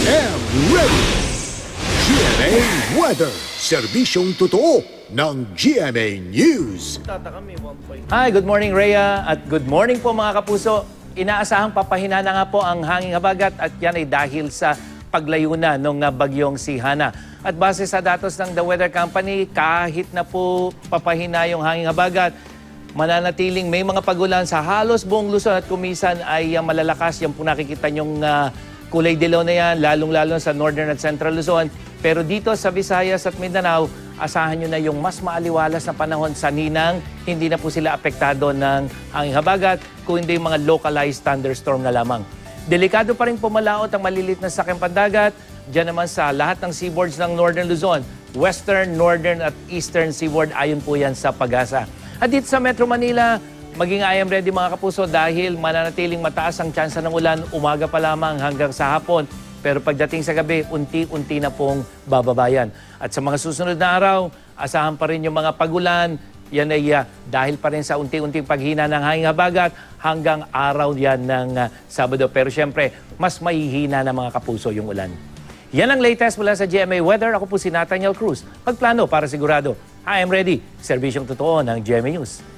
am ready. GMA Weather, serbisyong totoo ng GMA News. Hi, good morning Rhea at good morning po mga kapuso. Inaasahang papahina na nga po ang hanging habagat at yan ay dahil sa paglayo na ng bagyong si Hana. At base sa datos ng The Weather Company, kahit na po papahina yung hanging habagat, mananatiling may mga pagulan sa halos buong Luzon at kumisan ay malalakas. Yan po nakikita yung kulay dilaw na yan, lalong-lalo sa Northern at Central Luzon. Pero dito sa Visayas at Mindanao, asahan nyo na yung mas maaliwalas na panahon sa ninang. Hindi na po sila apektado ng hanging habagat, kung hindi yung mga localized thunderstorm na lamang. Delikado pa rin pumalaot ang malilit na sakyang pandagat. Diyan naman sa lahat ng seaboards ng Northern Luzon, Western, Northern at Eastern seaboard, ayon po yan sa Pag-asa. At dito sa Metro Manila, maging I am ready mga kapuso dahil mananatiling mataas ang tsansa ng ulan umaga pa lamang hanggang sa hapon. Pero pagdating sa gabi, unti-unti na pong bababayan. At sa mga susunod na araw, asahan pa rin yung mga pagulan. Yan ay dahil pa rin sa unti-unting paghina ng hanging habagat hanggang araw yan ng Sabado. Pero syempre, mas mahihina na mga kapuso yung ulan. Yan ang latest mula sa GMA Weather. Ako po si Nathaniel Cruz. Magplano para sigurado. I am ready. Serbisyong totoo ng GMA News.